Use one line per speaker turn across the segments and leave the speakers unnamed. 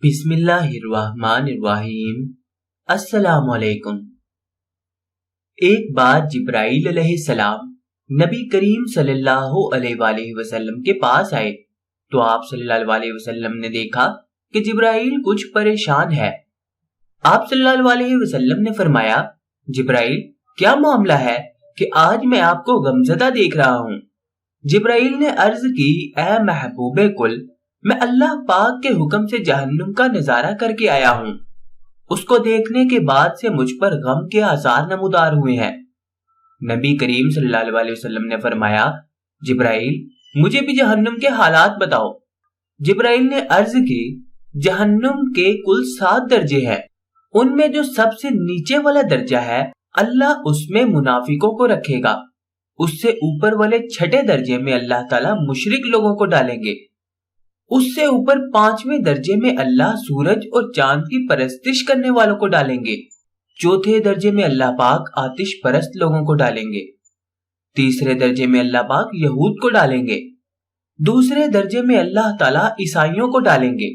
بسم اللہ الرحمن الرحیم۔ السلام علیکم۔ ایک بار جبرائیل علیہ السلام نبی کریم صلی اللہ علیہ وآلہ وسلم کے پاس آئے تو آپ صلی اللہ علیہ وسلم نے دیکھا کہ جبرائیل کچھ پریشان ہے۔ آپ صلی اللہ علیہ وسلم نے فرمایا، جبرائیل کیا معاملہ ہے کہ آج میں آپ کو غمزدہ دیکھ رہا ہوں؟ جبرائیل نے عرض کی، اے محبوب کل، میں اللہ پاک کے حکم سے جہنم کا نظارہ کر کے آیا ہوں۔ اس کو دیکھنے کے بعد سے مجھ پر غم کے آثار نمودار ہوئے ہیں۔ نبی کریم صلی اللہ علیہ وسلم نے فرمایا، جبرائیل مجھے بھی جہنم کے حالات بتاؤ۔ جبرائیل نے عرض کی، جہنم کے کل 7 درجے ہیں، ان میں جو سب سے نیچے والا درجہ ہے اللہ اس میں منافقوں کو رکھے گا۔ اس سے اوپر والے 6 درجے میں اللہ تعالیٰ مشرک لوگوں کو ڈالیں گے۔ اس سے اوپر 5ویں درجے میں اللہ سورج اور چاند کی پرستش کرنے والوں کو ڈالیں گے۔ 4تھے درجے میں اللہ پاک آتش پرست لوگوں کو ڈالیں گے۔ 3رے درجے میں اللہ پاک یہود کو ڈالیں گے۔ 2 درجے میں اللہ تعالیٰ عیسائیوں کو ڈالیں گے۔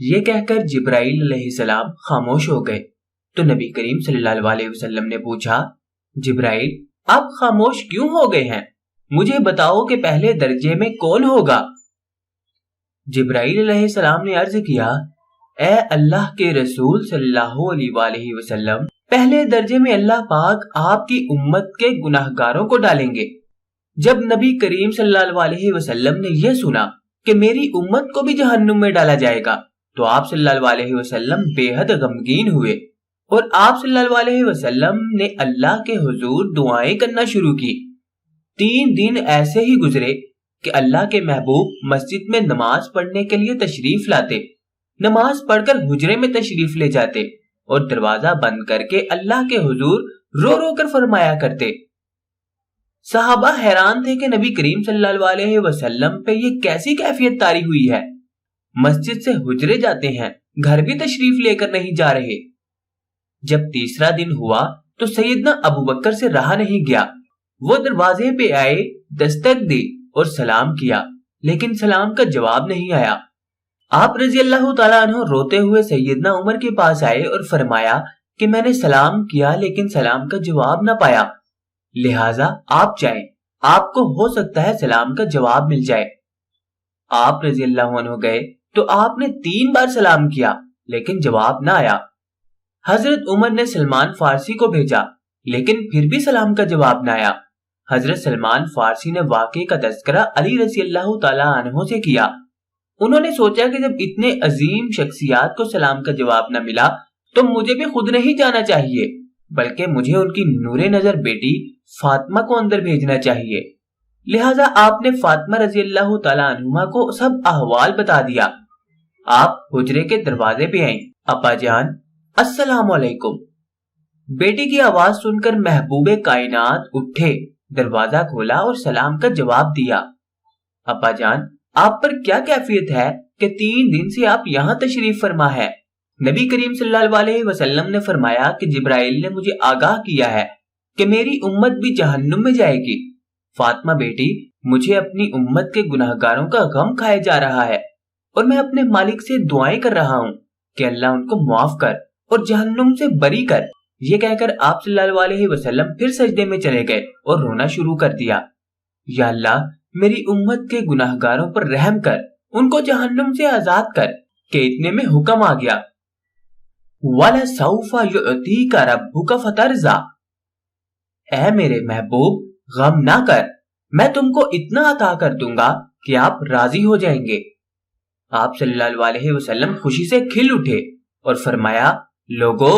یہ کہہ کر جبرائیل علیہ السلام خاموش ہو گئے تو نبی کریم صلی اللہ علیہ وسلم نے پوچھا، جبرائیل آپ خاموش کیوں ہو گئے ہیں؟ مجھے بتاؤ کہ پہلے درجے میں کون ہوگا؟ جبرائیل علیہ السلام نے عرض کیا، اے اللہ کے رسول صلی اللہ علیہ وآلہ وسلم، پہلے درجے میں اللہ پاک آپ کی امت کے گناہگاروں کو ڈالیں گے۔ جب نبی کریم صلی اللہ علیہ وسلم نے یہ سنا کہ میری امت کو بھی جہنم میں ڈالا جائے گا تو آپ صلی اللہ علیہ وسلم بے حد غمگین ہوئے اور آپ صلی اللہ علیہ وسلم نے اللہ کے حضور دعائیں کرنا شروع کی۔ 3 دن ایسے ہی گزرے کہ اللہ کے محبوب مسجد میں نماز پڑھنے کے لیے تشریف لاتے، نماز پڑھ کر حجرے میں تشریف لے جاتے اور دروازہ بند کر کے اللہ کے حضور رو رو کر فرمایا کرتے۔ صحابہ حیران تھے کہ نبی کریم صلی اللہ علیہ وسلم پہ یہ کیسی کیفیت طاری ہوئی ہے، مسجد سے حجرے جاتے ہیں، گھر بھی تشریف لے کر نہیں جا رہے۔ جب 3را دن ہوا تو سیدنا ابو بکر سے رہا نہیں گیا، وہ دروازے پہ آئے، دستک دی اور سلام کیا، لیکن سلام کا جواب نہیں آیا۔ آپ رضی اللہ تعالیٰ عنہ روتے ہوئے سیدنا عمر کے پاس آئے اور فرمایا کہ میں نے سلام کیا لیکن سلام کا جواب نہ پایا، لہٰذا آپ جائیں، آپ کو ہو سکتا ہے سلام کا جواب مل جائے۔ آپ رضی اللہ عنہ گئے تو آپ نے 3 بار سلام کیا لیکن جواب نہ آیا۔ حضرت عمر نے سلمان فارسی کو بھیجا لیکن پھر بھی سلام کا جواب نہ آیا۔ حضرت سلمان فارسی نے واقعے کا تذکرہ علی رضی اللہ تعالیٰ عنہ سے کیا۔ انہوں نے سوچا کہ جب اتنے عظیم شخصیات کو سلام کا جواب نہ ملا تو مجھے بھی خود نہیں جانا چاہیے، بلکہ مجھے ان کی نور نظر بیٹی فاطمہ کو اندر بھیجنا چاہیے۔ لہٰذا آپ نے فاطمہ رضی اللہ تعالیٰ عنہ کو سب احوال بتا دیا۔ آپ حجرے کے دروازے پہ آئیں، ابا جان السلام علیکم۔ بیٹی کی آواز سن کر محبوب کائنات اٹھے، دروازہ کھولا اور سلام کا جواب دیا۔ ابا جان آپ پر کیا کیفیت ہے کہ 3 دن سے آپ یہاں تشریف فرما ہے؟ نبی کریم صلی اللہ علیہ وسلم نے فرمایا کہ جبرائیل نے مجھے آگاہ کیا ہے کہ میری امت بھی جہنم میں جائے گی۔ فاطمہ بیٹی، مجھے اپنی امت کے گناہگاروں کا غم کھائے جا رہا ہے اور میں اپنے مالک سے دعائیں کر رہا ہوں کہ اللہ ان کو معاف کر اور جہنم سے بری کر۔ یہ کہہ کر آپ صلی اللہ علیہ وسلم پھر سجدے میں چلے گئے اور رونا شروع کر دیا، یا اللہ میری امت کے گناہگاروں پر رحم کر، ان کو جہنم سے آزاد کر۔ کہ اتنے میں حکم آ گیا، وَلَسَوْفَ يُعْتِيكَ رَبُّكَ فَتَرْضَىٰ، اے میرے محبوب غم نہ کر، میں تم کو اتنا عطا کر دوں گا کہ آپ راضی ہو جائیں گے۔ آپ صلی اللہ علیہ وسلم خوشی سے کھل اٹھے اور فرمایا، لوگو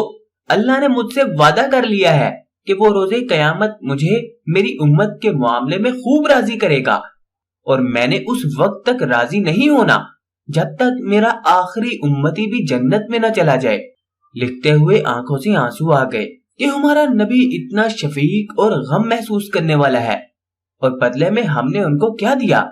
اللہ نے مجھ سے وعدہ کر لیا ہے کہ وہ روزے قیامت مجھے میری امت کے معاملے میں خوب راضی کرے گا، اور میں نے اس وقت تک راضی نہیں ہونا جب تک میرا آخری امتی بھی جنت میں نہ چلا جائے۔ لکھتے ہوئے آنکھوں سے آنسو آ گئے کہ ہمارا نبی اتنا شفیق اور غم محسوس کرنے والا ہے، اور بدلے میں ہم نے ان کو کیا دیا؟